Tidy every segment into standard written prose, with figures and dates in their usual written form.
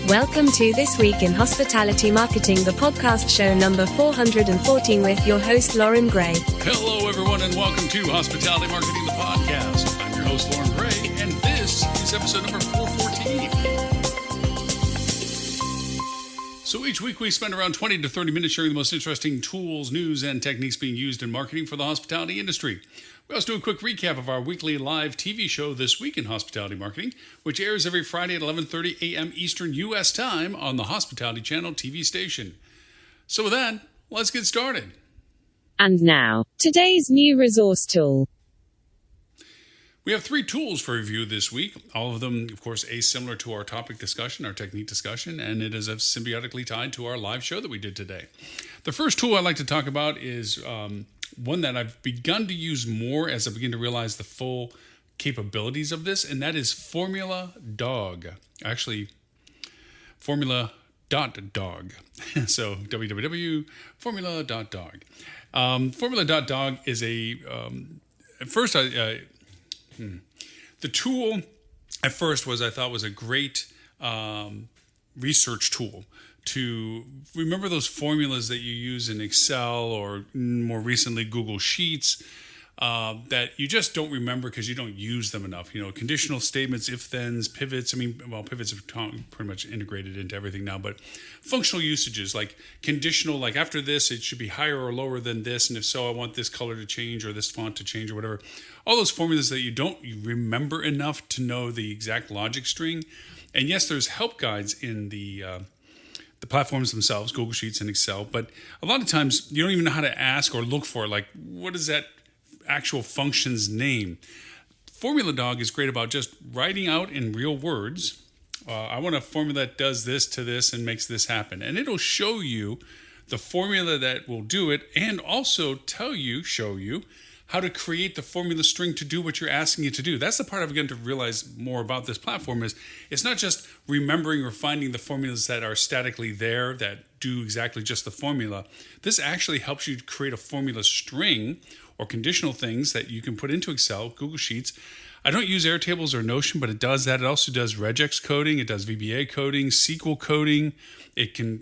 Welcome to This Week in Hospitality Marketing, the podcast show number 414 with your host, Lauren Gray. Hello, everyone, and welcome to Hospitality Marketing, the podcast. I'm your host, Lauren Gray, and this is episode number 414. So each week we spend around 20 to 30 minutes sharing the most interesting tools, news, and techniques being used in marketing for the hospitality industry. We also do a quick recap of our weekly live TV show, This Week in Hospitality Marketing, which airs every Friday at 11:30 a.m. Eastern U.S. Time on the Hospitality Channel TV station. So with that, let's get started. And now, today's new resource tool. We have 3 tools for review this week, all of them, of course, similar to our topic discussion, our technique discussion, and it is symbiotically tied to our live show that we did today. The first tool I'd like to talk about is one that I've begun to use more as I begin to realize the full capabilities of this, and that is Formula Dog. Actually, Formula.dog. So www.formula.dog. Formula.dog is the tool at first I thought was a great research tool to remember those formulas that you use in Excel or more recently Google Sheets that you just don't remember because you don't use them enough. You know, conditional statements, if-thens, pivots. Pivots are pretty much integrated into everything now, but functional usages like conditional, like after this, it should be higher or lower than this, and if so, I want this color to change or this font to change or whatever. All those formulas that you don't remember enough to know the exact logic string. And yes, there's help guides in the platforms themselves, Google Sheets and Excel, but a lot of times you don't even know how to ask or look for, like, what is that actual function's name? Formula Dog is great about just writing out in real words, I want a formula that does this to this and makes this happen. And it'll show you the formula that will do it and also show you how to create the formula string to do what you're asking it to do. That's the part I've begun to realize more about this platform is it's not just remembering or finding the formulas that are statically there that do exactly just the formula. This actually helps you create a formula string or conditional things that you can put into Excel, Google Sheets. I don't use Airtables or Notion, but it does that. It also does regex coding. It does VBA coding, SQL coding. It can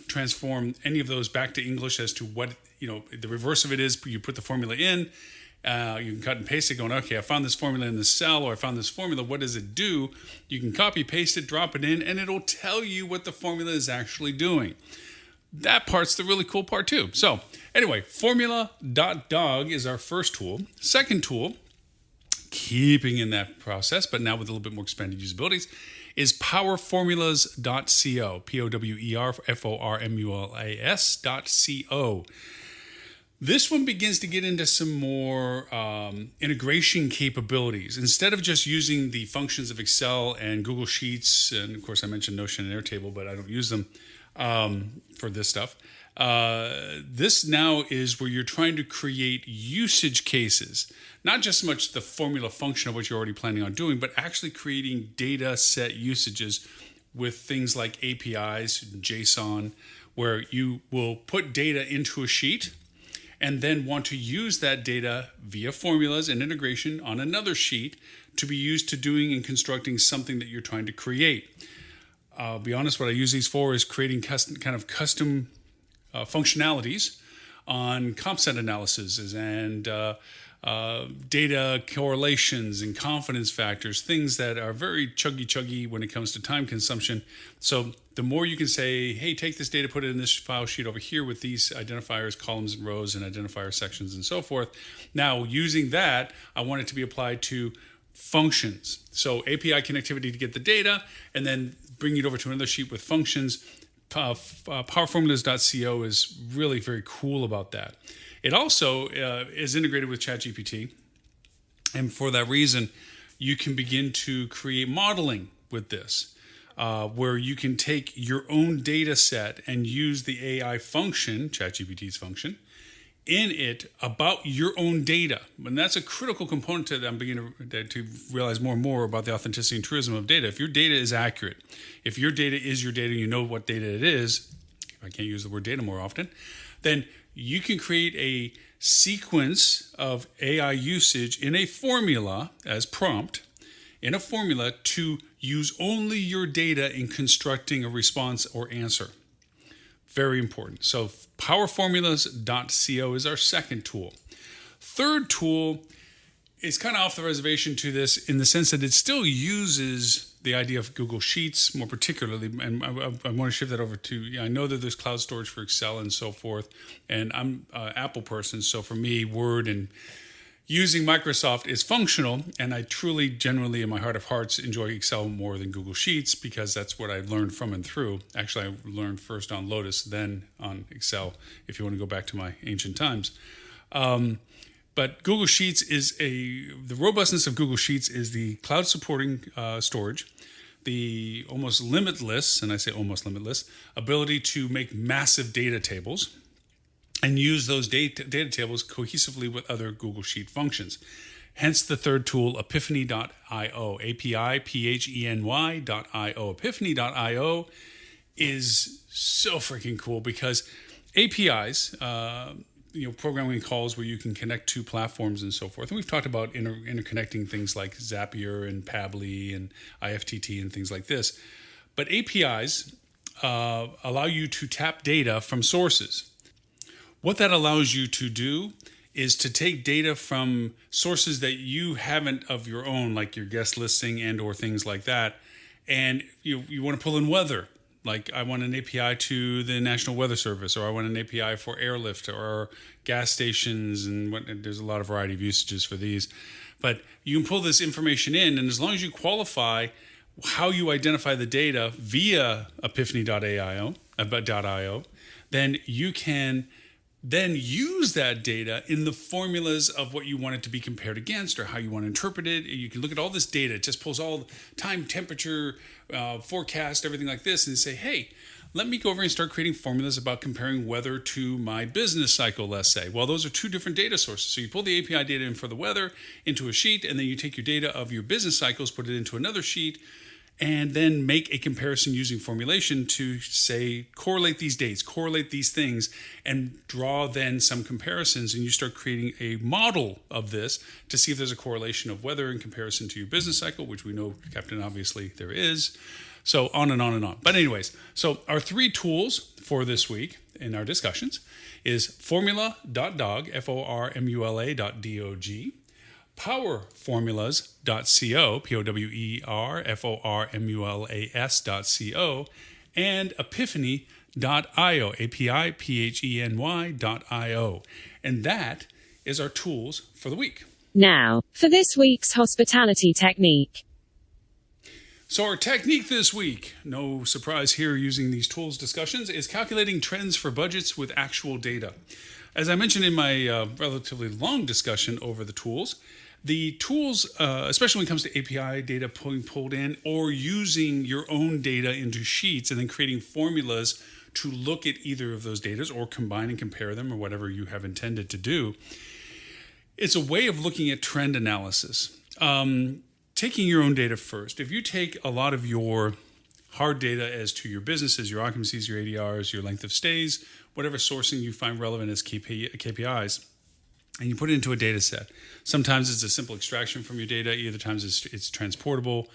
transform any of those back to English as to what, the reverse of it is you put the formula in, you can cut and paste it going, okay, I found this formula in this cell, or I found this formula, what does it do? You can copy, paste it, drop it in, and it'll tell you what the formula is actually doing. That part's the really cool part too. So anyway, Formula.dog is our first tool. Second tool, keeping in that process, but now with a little bit more expanded usabilities, is powerformulas.co, powerformulas.co. This one begins to get into some more integration capabilities. Instead of just using the functions of Excel and Google Sheets, and of course I mentioned Notion and Airtable, but I don't use them for this stuff. This now is where you're trying to create usage cases, not just so much the formula function of what you're already planning on doing, but actually creating data set usages with things like APIs, JSON, where you will put data into a sheet and then want to use that data via formulas and integration on another sheet to be used to doing and constructing something that you're trying to create. I'll be honest, what I use these for is creating custom functionalities on comp set analysis and data correlations and confidence factors, things that are very chuggy when it comes to time consumption. So the more you can say, hey, take this data, put it in this file sheet over here with these identifiers, columns and rows and identifier sections and so forth. Now, using that, I want it to be applied to functions. So API connectivity to get the data and then bring it over to another sheet with functions. Powerformulas.co is really very cool about that. It also is integrated with ChatGPT. And for that reason, you can begin to create modeling with this, where you can take your own data set and use the AI function, ChatGPT's function, in it about your own data. And that's a critical component to that. I'm beginning to realize more and more about the authenticity and truism of data. If your data is accurate, if your data is your data, you know what data it is, if I can't use the word data more often, then you can create a sequence of AI usage in a formula as prompt, in a formula to Use only your data in constructing a response or answer. Very important. So powerformulas.co is our second tool. Third tool is kind of off the reservation to this in the sense that it still uses the idea of Google Sheets more particularly, and I want to shift that over to, I know that there's cloud storage for Excel and so forth, and I'm an Apple person, so for me, Word and using Microsoft is functional, and I truly, generally, in my heart of hearts, enjoy Excel more than Google Sheets because that's what I learned from and through. Actually, I learned first on Lotus, then on Excel, if you want to go back to my ancient times. But Google Sheets the robustness of Google Sheets is the cloud supporting storage, the almost limitless, and I say almost limitless, ability to make massive data tables and use those data tables cohesively with other Google Sheet functions. Hence the third tool, epiphany.io, API-PHENY.io. Epiphany.io is so freaking cool because APIs, programming calls where you can connect to platforms and so forth. And we've talked about interconnecting things like Zapier and Pabbly and IFTT and things like this. But APIs allow you to tap data from sources. What that allows you to do is to take data from sources that you haven't of your own, like your guest listing and or things like that. And you want to pull in weather. Like I want an API to the National Weather Service, or I want an API for airlift or gas stations, and there's a lot of variety of usages for these. But you can pull this information in, and as long as you qualify how you identify the data via epiphany.io, then you can then use that data in the formulas of what you want it to be compared against or how you want to interpret it. You can look at all this data. It just pulls all time, temperature, forecast, everything like this, and say, hey, let me go over and start creating formulas about comparing weather to my business cycle, let's say. Well, those are two different data sources. So you pull the API data in for the weather into a sheet, and then you take your data of your business cycles, put it into another sheet, and then make a comparison using formulation to say, correlate these dates, correlate these things, and draw then some comparisons. And you start creating a model of this to see if there's a correlation of weather in comparison to your business cycle, which we know, Captain, obviously there is. So on and on and on. But anyways, so our three tools for this week in our discussions is formula.dog, formula.dog, powerformulas.co, powerformulas.co, and epiphany.io, API-PHENY.io. And that is our tools for the week. Now, for this week's hospitality technique. So our technique this week, no surprise here using these tools discussions, is calculating trends for budgets with actual data. As I mentioned in my relatively long discussion over the tools, especially when it comes to API data pulled in or using your own data into sheets and then creating formulas to look at either of those data or combine and compare them or whatever you have intended to do, it's a way of looking at trend analysis. Taking your own data first. If you take a lot of your hard data as to your businesses, your occupancies, your ADRs, your length of stays, whatever sourcing you find relevant as KPIs, and you put it into a data set. Sometimes it's a simple extraction from your data. Other times it's transportable.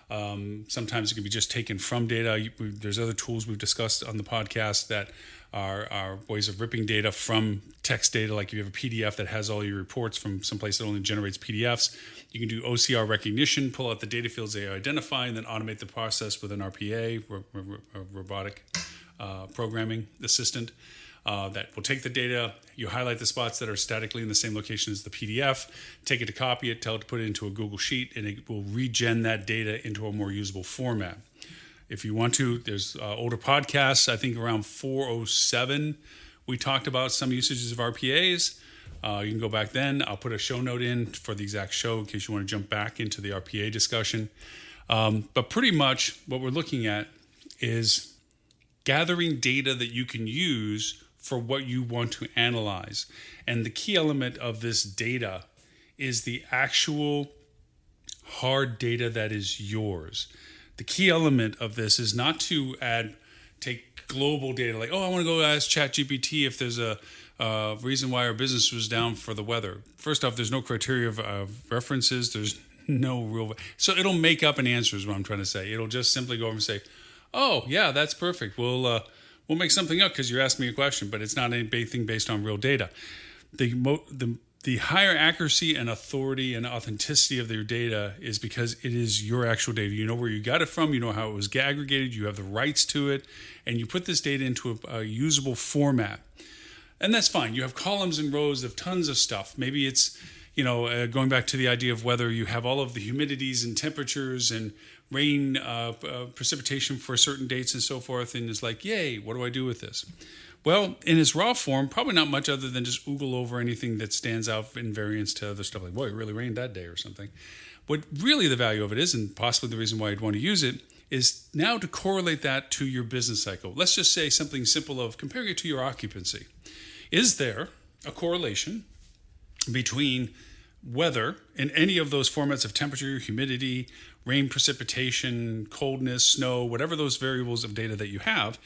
Sometimes it can be just taken from data. There's other tools we've discussed on the podcast that are ways of ripping data from text data. Like if you have a PDF that has all your reports from someplace that only generates PDFs, you can do OCR recognition, pull out the data fields they identify, and then automate the process with an RPA, robotic programming assistant. That will take the data, you highlight the spots that are statically in the same location as the PDF, take it to copy it, tell it to put it into a Google Sheet, and it will regen that data into a more usable format. If you want to, there's older podcasts, I think around 407, we talked about some usages of RPAs. You can go back then. I'll put a show note in for the exact show in case you want to jump back into the RPA discussion. But pretty much what we're looking at is gathering data that you can use for what you want to analyze. And the key element of this data is the actual hard data that is yours. The key element of this is not to take global data like, I want to go ask ChatGPT if there's a reason why our business was down for the weather. First off, there's no criteria of references. There's no real. So it'll make up an answer is what I'm trying to say. It'll just simply go over and say, "Oh, yeah, that's perfect. We'll make something up because you're asking me a question," but it's not anything based on real data. The higher accuracy and authority and authenticity of your data is because it is your actual data. You know where you got it from, you know how it was aggregated, you have the rights to it, and you put this data into a usable format. And that's fine. You have columns and rows of tons of stuff. Maybe it's, going back to the idea of weather, you have all of the humidities and temperatures and rain, precipitation for certain dates and so forth, and it's like, yay, what do I do with this? Well, in its raw form, probably not much other than just oogle over anything that stands out in variance to other stuff like, boy, it really rained that day or something. What really the value of it is, and possibly the reason why you'd want to use it, is now to correlate that to your business cycle. Let's just say something simple of comparing it to your occupancy. Is there a correlation between weather in any of those formats of temperature, humidity, rain, precipitation, coldness, snow, whatever those variables of data that you have,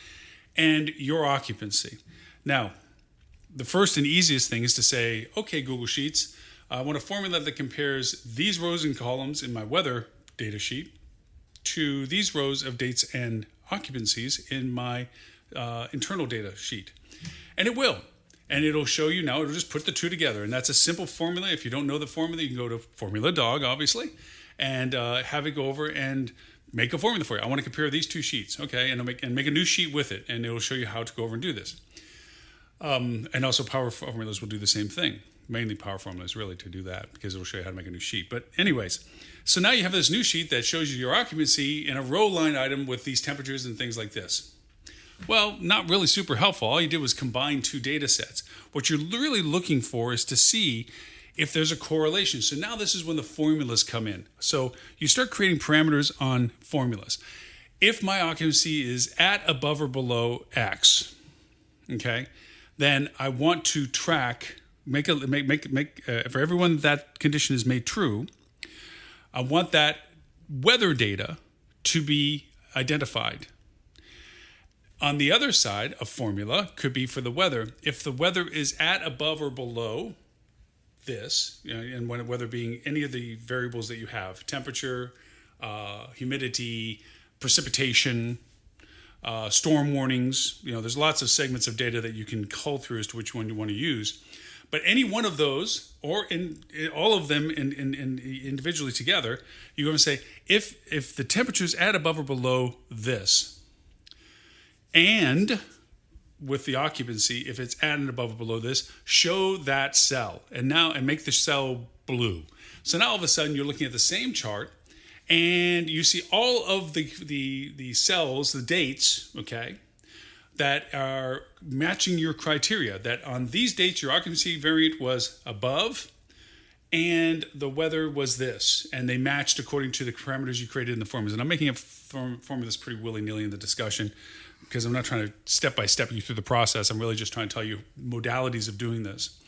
and your occupancy? Now, the first and easiest thing is to say, okay, Google Sheets, I want a formula that compares these rows and columns in my weather data sheet to these rows of dates and occupancies in my internal data sheet. And it will. And it'll show you now, it'll just put the two together. And that's a simple formula. If you don't know the formula, you can go to Formula Dog, obviously, and have it go over and make a formula for you. I want to compare these two sheets, okay? And make a new sheet with it, and it'll show you how to go over and do this. And also Power Formulas will do the same thing. Mainly Power Formulas, really, to do that, because it'll show you how to make a new sheet. But anyways, so now you have this new sheet that shows you your occupancy in a row line item with these temperatures and things like this. Well, not really super helpful. All you did was combine two data sets. What you're really looking for is to see if there's a correlation. So now this is when the formulas come in. So you start creating parameters on formulas. If my occupancy is at, above, or below X, okay, then I want to track, for everyone that condition is made true, I want that weather data to be identified. On the other side, a formula could be for the weather. If the weather is at, above, or below this, and weather being any of the variables that you have, temperature, humidity, precipitation, storm warnings, there's lots of segments of data that you can cull through as to which one you want to use. But any one of those, or in all of them in individually together, you're going to say, if the temperature is at, above, or below this, and with the occupancy, if it's at and above or below this, show that cell and make the cell blue. So now all of a sudden you're looking at the same chart and you see all of the cells, the dates, okay, that are matching your criteria, that on these dates your occupancy variant was above and the weather was this, and they matched according to the parameters you created in the formulas. And I'm making up formulas pretty willy-nilly in the discussion, because I'm not trying to step-by-step you through the process. I'm really just trying to tell you modalities of doing this.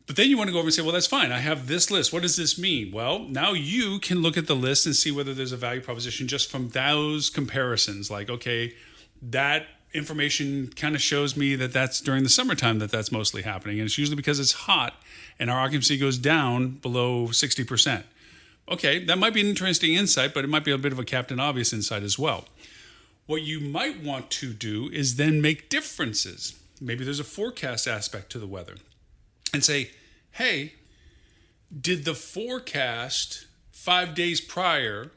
But then you want to go over and say, well, that's fine. I have this list. What does this mean? Well, now you can look at the list and see whether there's a value proposition just from those comparisons. Like, okay, that information kind of shows me that that's during the summertime that's mostly happening. And it's usually because it's hot and our occupancy goes down below 60%. Okay, that might be an interesting insight, but it might be a bit of a Captain Obvious insight as well. What you might want to do is then make differences. Maybe there's a forecast aspect to the weather and say, hey, did the forecast 5 days prior,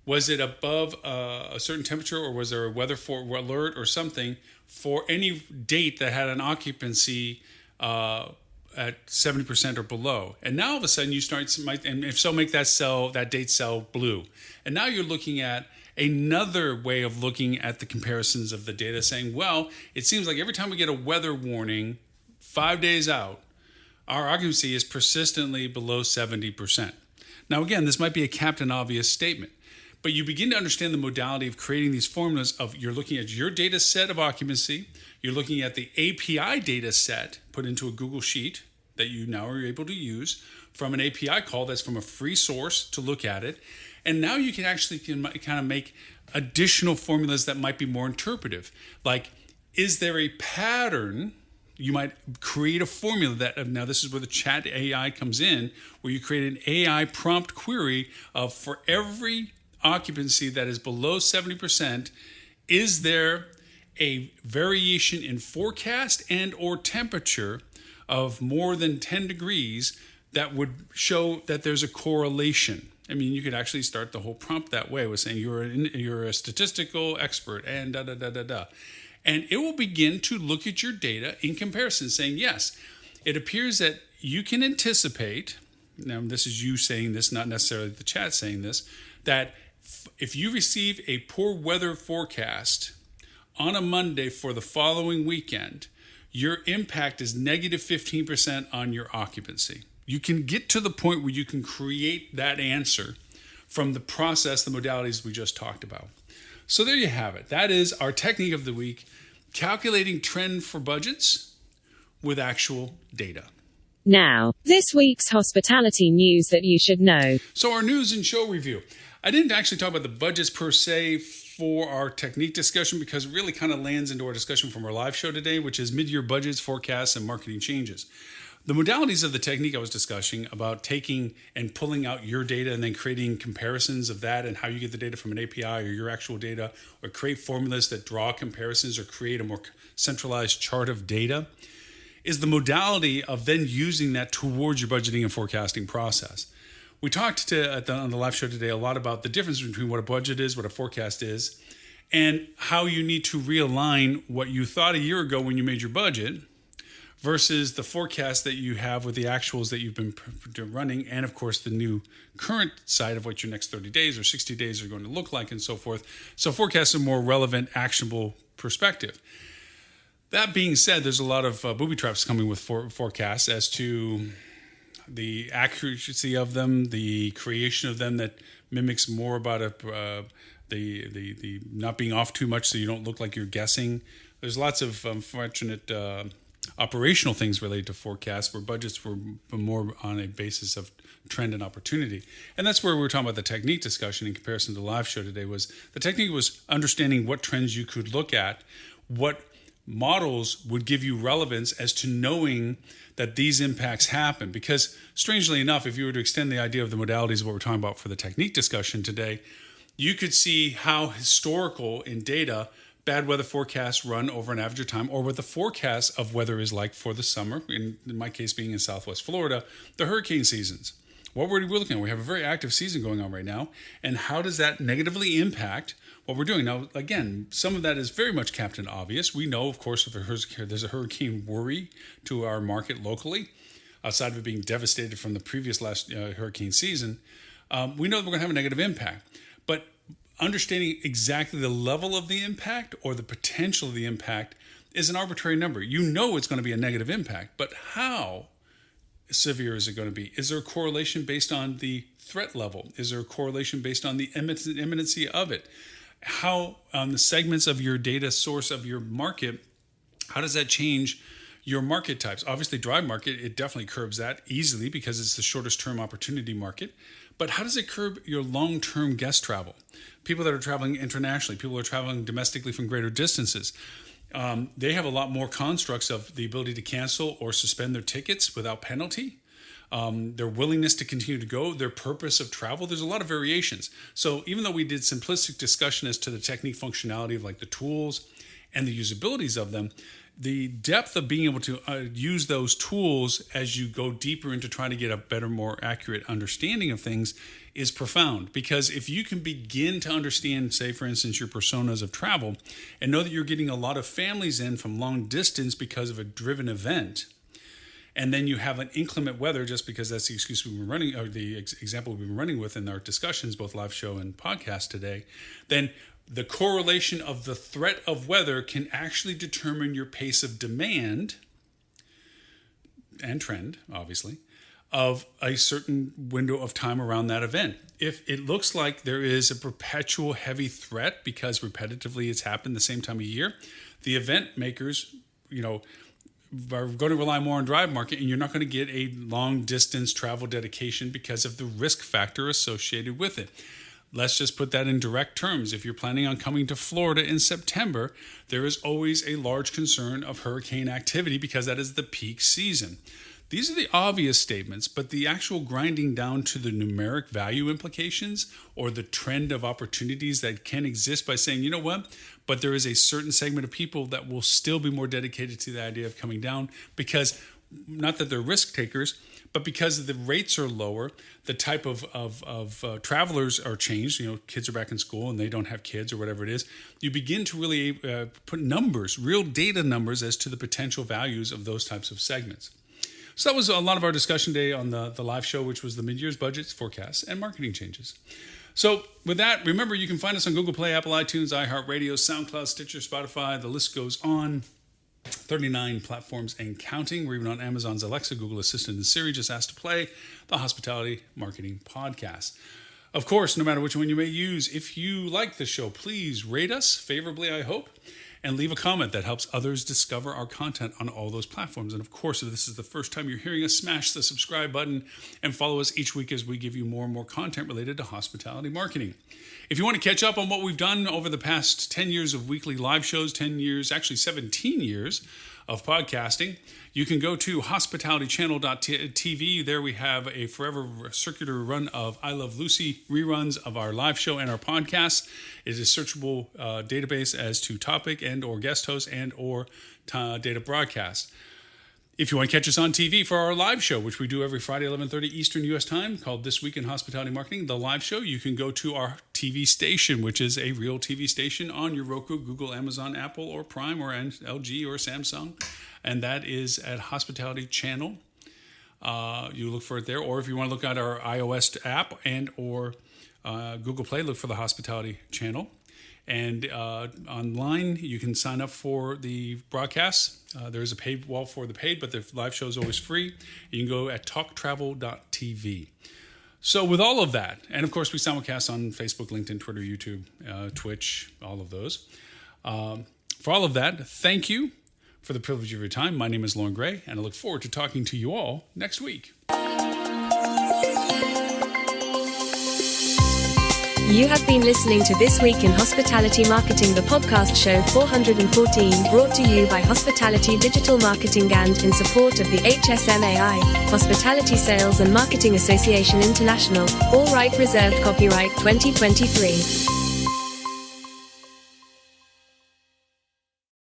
was it above a certain temperature, or was there a weather alert or something for any date that had an occupancy at 70% or below? And now all of a sudden you start, and if so, make that date cell blue. And now you're looking at another way of looking at the comparisons of the data, saying, well, it seems like every time we get a weather warning 5 days out, our occupancy is persistently below 70%. Now, again, this might be a Captain Obvious statement, but you begin to understand the modality of creating these formulas of you're looking at your data set of occupancy, you're looking at the API data set put into a Google Sheet that you now are able to use from an API call that's from a free source to look at it. And now you can actually kind of make additional formulas that might be more interpretive. Like, is there a pattern You might create a formula that, now this is where the chat AI comes in, where you create an AI prompt query of, for every occupancy that is below 70%, is there a variation in forecast and or temperature of more than 10 degrees that would show that there's a correlation? I mean, you could actually start the whole prompt that way with saying you're a statistical expert and da da da da da. And it will begin to look at your data in comparison, saying, yes, it appears that you can anticipate, now this is you saying this, not necessarily the chat saying this, that if you receive a poor weather forecast on a Monday for the following weekend, your impact is negative 15% on your occupancy. You can get to the point where you can create that answer from the process, the modalities we just talked about. So there you have it. That is our technique of the week, calculating trend for budgets with actual data. Now, this week's hospitality news that you should know. So our news and show review. I didn't actually talk about the budgets per se for our technique discussion because it really kind of lands into our discussion from our live show today, which is mid-year budgets, forecasts, and marketing changes. The modalities of the technique I was discussing about taking and pulling out your data and then creating comparisons of that and how you get the data from an API or your actual data, or create formulas that draw comparisons or create a more centralized chart of data, is the modality of then using that towards your budgeting and forecasting process. We talked on the live show today a lot about the difference between what a budget is, what a forecast is, and how you need to realign what you thought a year ago when you made your budget versus the forecast that you have with the actuals that you've been running, and of course the new current side of what your next 30 days or 60 days are going to look like and so forth. So forecasts are more relevant, actionable perspective. That being said, there's a lot of booby traps coming with forecasts as to the accuracy of them, the creation of them that mimics more about the not being off too much so you don't look like you're guessing. There's lots of unfortunate operational things related to forecasts where budgets were more on a basis of trend and opportunity. And that's where we were talking about the technique discussion in comparison to the live show today. Was the technique was understanding what trends you could look at, what models would give you relevance as to knowing that these impacts happen. Because strangely enough, if you were to extend the idea of the modalities of what we're talking about for the technique discussion today, you could see how historical in data bad weather forecasts run over an average of time, or what the forecast of weather is like for the summer, in my case being in Southwest Florida, the hurricane seasons. What we're looking at, we have a very active season going on right now, and how does that negatively impact what we're doing? Now, again, some of that is very much Captain Obvious. We know, of course, if there's a hurricane worry to our market locally, outside of it being devastated from the previous last hurricane season, we know that we're going to have a negative impact. But understanding exactly the level of the impact or the potential of the impact is an arbitrary number. You know it's going to be a negative impact, but how severe is it going to be? Is there a correlation based on the threat level? Is there a correlation based on the imminency of it? How, on the segments of your data source of your market, how does that change your market types? Obviously, dry market, it definitely curbs that easily because it's the shortest term opportunity market. But how does it curb your long-term guest travel? People that are traveling internationally, people who are traveling domestically from greater distances, they have a lot more constructs of the ability to cancel or suspend their tickets without penalty. Their willingness to continue to go, their purpose of travel, there's a lot of variations. So even though we did simplistic discussion as to the technique functionality of like the tools and the usabilities of them, the depth of being able to use those tools as you go deeper into trying to get a better, more accurate understanding of things is profound. Because if you can begin to understand, say, for instance, your personas of travel and know that you're getting a lot of families in from long distance because of a driven event, and then you have an inclement weather just because that's the excuse we've been running, or the example we've been running with in our discussions, both live show and podcast today, then the correlation of the threat of weather can actually determine your pace of demand and trend, obviously, of a certain window of time around that event. If it looks like there is a perpetual heavy threat because repetitively it's happened the same time of year, the event makers, are going to rely more on drive market, and you're not going to get a long distance travel dedication because of the risk factor associated with it. Let's just put that in direct terms. If you're planning on coming to Florida in September, there is always a large concern of hurricane activity because that is the peak season. These are the obvious statements, but the actual grinding down to the numeric value implications or the trend of opportunities that can exist by saying, you know what, but there is a certain segment of people that will still be more dedicated to the idea of coming down because, not that they're risk takers, but because the rates are lower, the type of travelers are changed. Kids are back in school and they don't have kids or whatever it is. You begin to really put numbers, real data numbers as to the potential values of those types of segments. So that was a lot of our discussion today on the live show, which was the mid-year's budgets, forecasts, and marketing changes. So with that, remember, you can find us on Google Play, Apple iTunes, iHeartRadio, SoundCloud, Stitcher, Spotify. The list goes on. 39 platforms and counting. We're even on Amazon's Alexa, Google Assistant, and Siri. Just asked to play the Hospitality Marketing Podcast. Of course, no matter which one you may use, if you like the show, please rate us favorably, I hope, and leave a comment that helps others discover our content on all those platforms. And of course, if this is the first time you're hearing us, smash the subscribe button and follow us each week as we give you more and more content related to hospitality marketing. If you want to catch up on what we've done over the past 10 years of weekly live shows, 10 years, actually 17 years of podcasting, you can go to hospitalitychannel.tv. There we have a forever circular run of I Love Lucy reruns of our live show and our podcast. It is a searchable database as to topic and or guest host and or data broadcast. If you want to catch us on TV for our live show, which we do every Friday, 11:30 Eastern U.S. time, called This Week in Hospitality Marketing, the live show, you can go to our TV station, which is a real TV station on your Roku, Google, Amazon, Apple, or Prime, or LG, or Samsung, and that is at Hospitality Channel. You look for it there, or if you want to look at our iOS app and or Google Play, look for the Hospitality Channel. And online, you can sign up for the broadcasts. There is a paid wall for the paid, but the live show is always free. You can go at talktravel.tv. So with all of that, and of course we simulcast on Facebook, LinkedIn, Twitter, YouTube, Twitch, all of those. For all of that, thank you for the privilege of your time. My name is Lauren Gray, and I look forward to talking to you all next week. You have been listening to This Week in Hospitality Marketing, the podcast show 414, brought to you by Hospitality Digital Marketing and in support of the HSMAI, Hospitality Sales and Marketing Association International, all right reserved, copyright 2023.